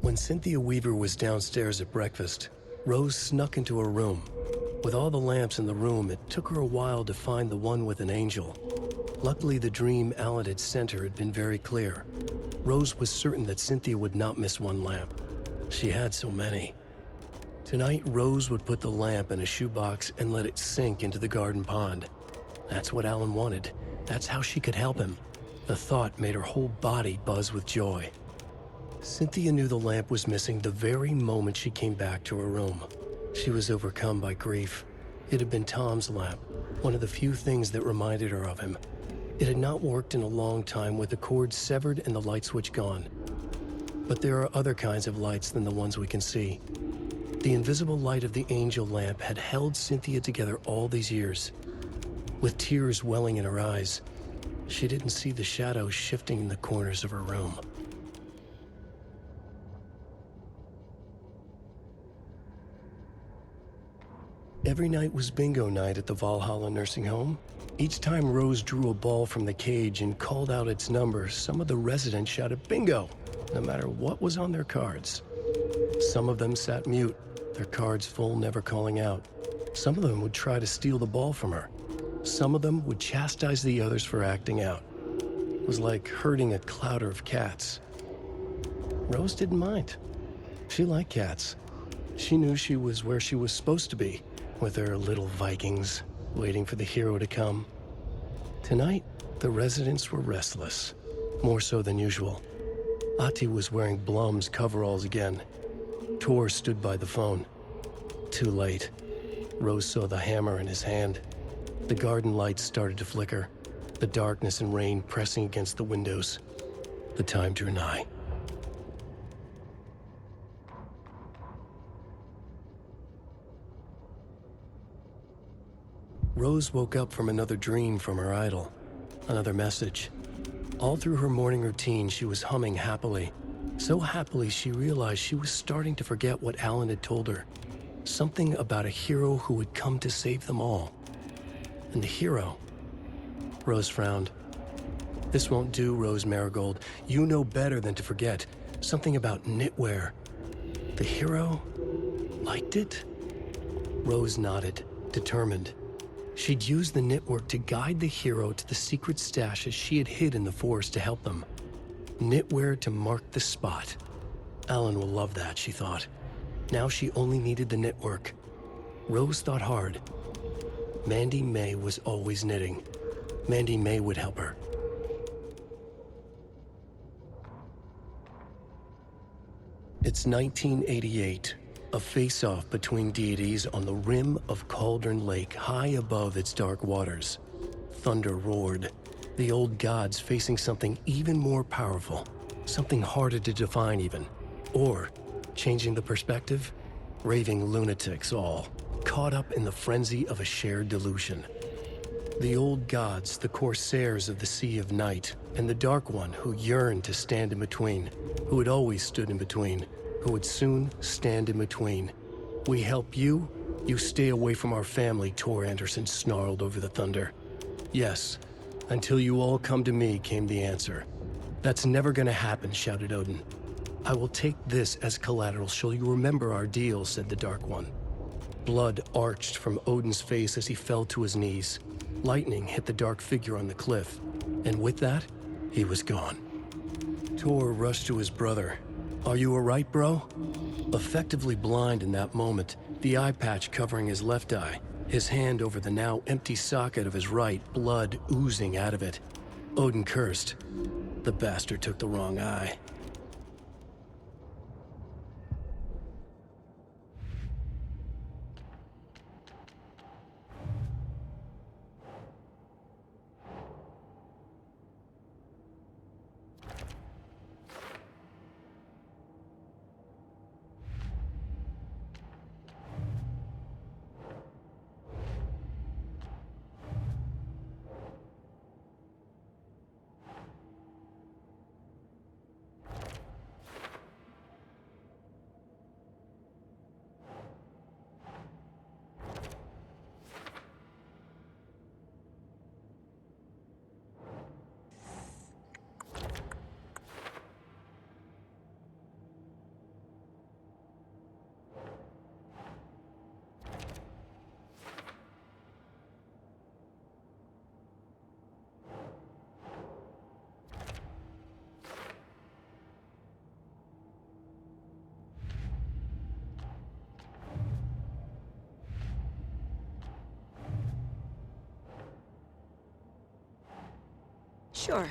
When Cynthia Weaver was downstairs at breakfast, Rose snuck into her room. With all the lamps in the room, it took her a while to find the one with an angel. Luckily, the dream Alan had sent her had been very clear. Rose was certain that Cynthia would not miss one lamp. She had so many. Tonight, Rose would put the lamp in a shoebox and let it sink into the garden pond. That's what Alan wanted. That's how she could help him. The thought made her whole body buzz with joy. Cynthia knew the lamp was missing the very moment she came back to her room. She was overcome by grief. It had been Tom's lamp, one of the few things that reminded her of him. It had not worked in a long time with the cord severed and the light switch gone. But there are other kinds of lights than the ones we can see. The invisible light of the angel lamp had held Cynthia together all these years. With tears welling in her eyes, she didn't see the shadows shifting in the corners of her room. Every night was bingo night at the Valhalla nursing home. Each time Rose drew a ball from the cage and called out its number, some of the residents shouted bingo, no matter what was on their cards. Some of them sat mute, their cards full, never calling out. Some of them would try to steal the ball from her. Some of them would chastise the others for acting out. It was like herding a clouder of cats. Rose didn't mind. She liked cats. She knew she was where she was supposed to be, with her little Vikings, waiting for the hero to come. Tonight, the residents were restless, more so than usual. Ahti was wearing Blum's coveralls again. Tor stood by the phone. Too late. Rose saw the hammer in his hand. The garden lights started to flicker, the darkness and rain pressing against the windows. The time drew nigh. Rose woke up from another dream from her idol, another message. All through her morning routine, she was humming happily. So happily, she realized she was starting to forget what Alan had told her. Something about a hero who would come to save them all. And the hero... Rose frowned. This won't do, Rose Marigold. You know better than to forget. Something about knitwear. The hero liked it? Rose nodded, determined. She'd use the knitwork to guide the hero to the secret stashes she had hid in the forest to help them. Knitwear to mark the spot. Alan will love that, she thought. Now she only needed the knitwork. Rose thought hard. Mandy May was always knitting. Mandy May would help her. It's 1988. A face-off between deities on the rim of Cauldron Lake, high above its dark waters. Thunder roared. The old gods facing something even more powerful, something harder to define even. Or, changing the perspective, raving lunatics all, caught up in the frenzy of a shared delusion. The old gods, the corsairs of the Sea of Night, and the Dark One who yearned to stand in between, who had always stood in between, who would soon stand in between. We help you, you stay away from our family, Tor Anderson snarled over the thunder. Yes, until you all come to me, came the answer. That's never gonna happen, shouted Odin. I will take this as collateral, shall you remember our deal, said the Dark One. Blood arched from Odin's face as he fell to his knees. Lightning hit the dark figure on the cliff, and with that, he was gone. Tor rushed to his brother. Are you all right, bro? Effectively blind in that moment, the eye patch covering his left eye, his hand over the now empty socket of his right, blood oozing out of it. Odin cursed. The bastard took the wrong eye. Sure.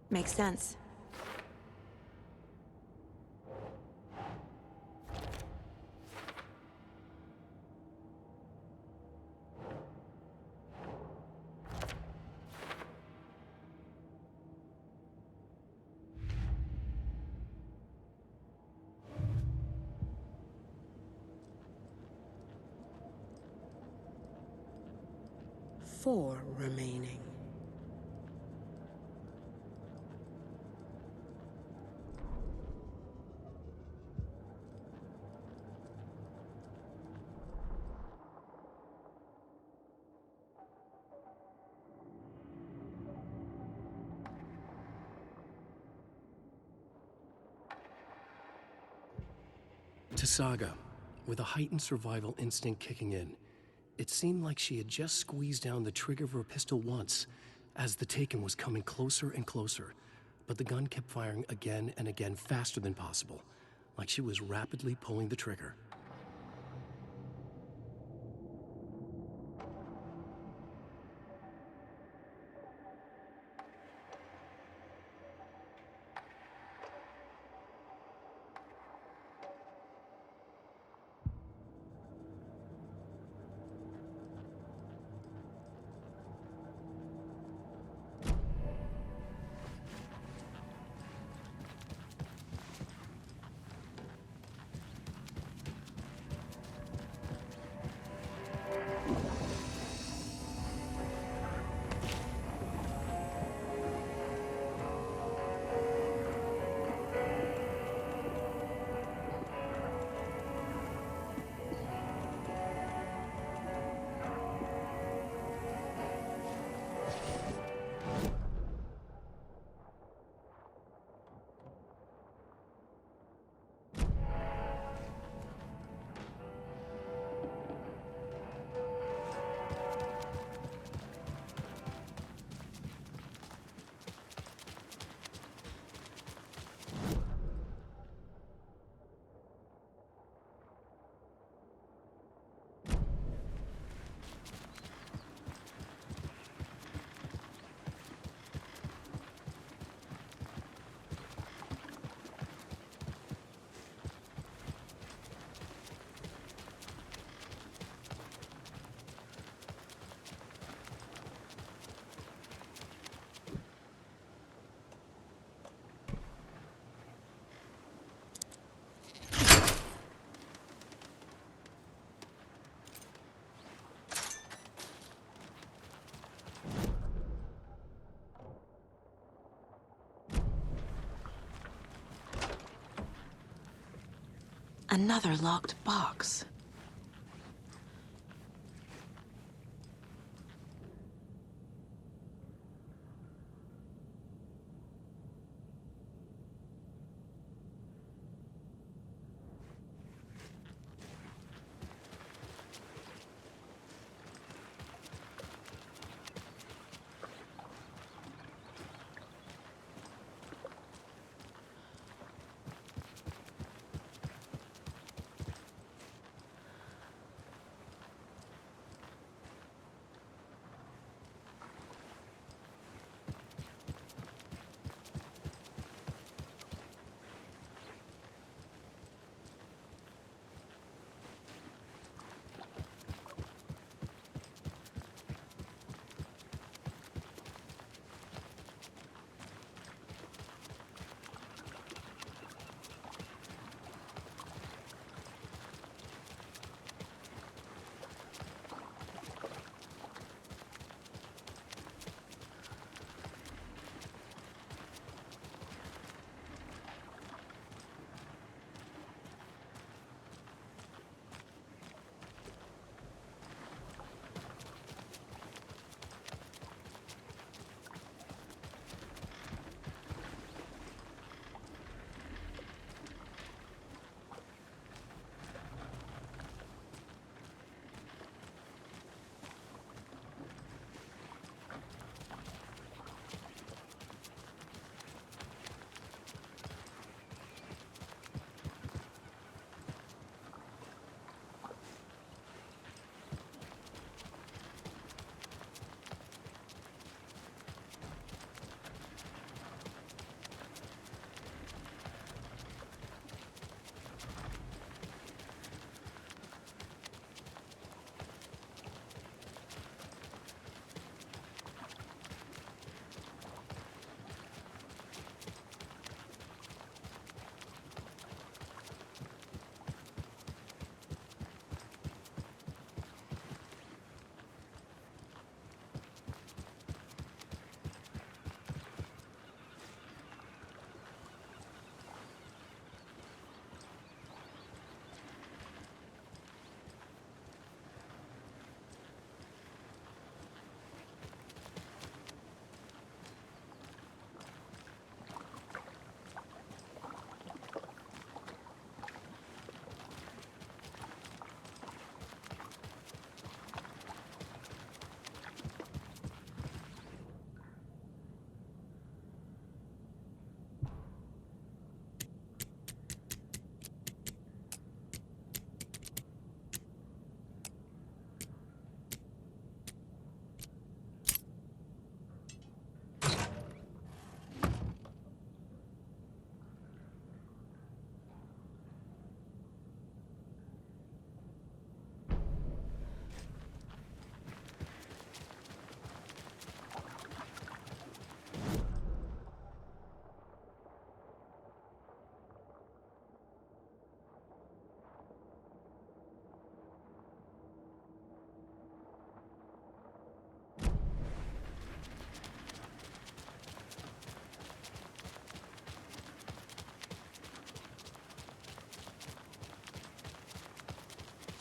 Makes sense. Four remaining. To Saga, with a heightened survival instinct kicking in, it seemed like she had just squeezed down the trigger of her pistol once as the Taken was coming closer and closer, but the gun kept firing again and again faster than possible, like she was rapidly pulling the trigger. Another locked box.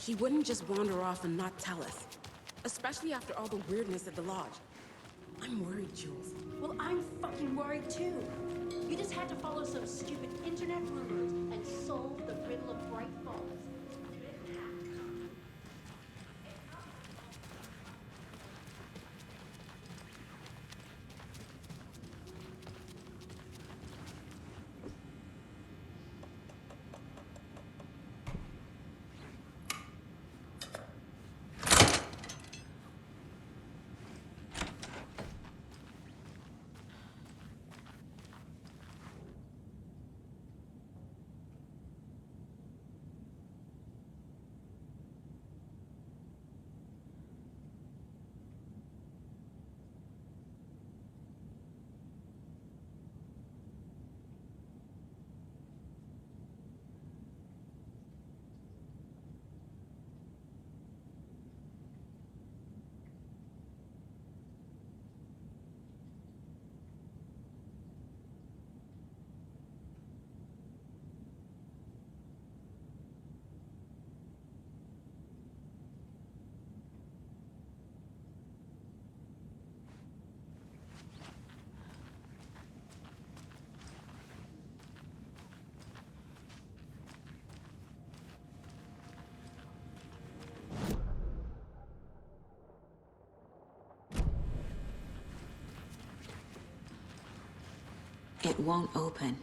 She wouldn't just wander off and not tell us. Especially after all the weirdness at the lodge. I'm worried, Jules. Well, I'm fucking worried too. You just had to follow some stupid internet rumors and solve the riddle of Bright Falls. It won't open.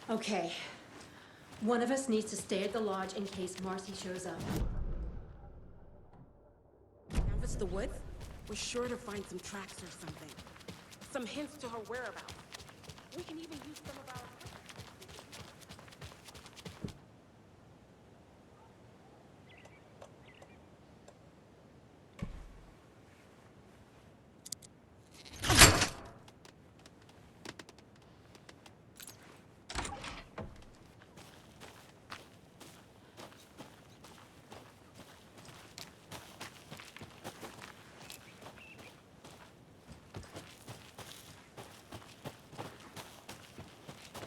Okay. One of us needs to stay at the lodge in case Marcy shows up. Canvas the woods? We're sure to find some tracks or something. Some hints to her whereabouts. We can even use some of our...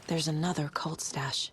There's another cult stash.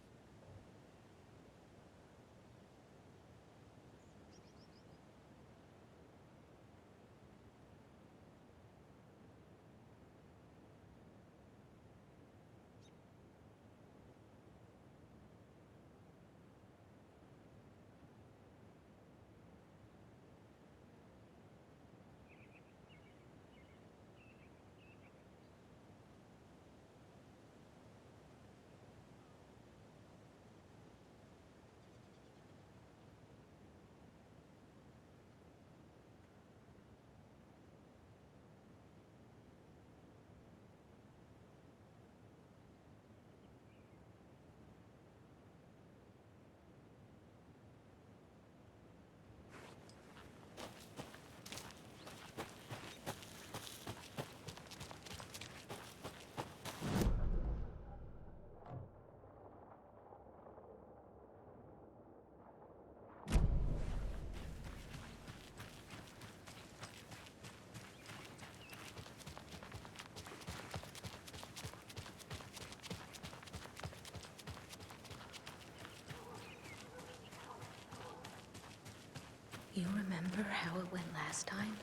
You remember how it went last time?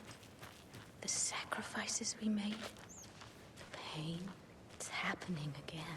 The sacrifices we made? The pain? It's happening again.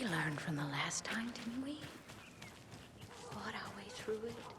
We learned from the last time, didn't we? Fought our way through it.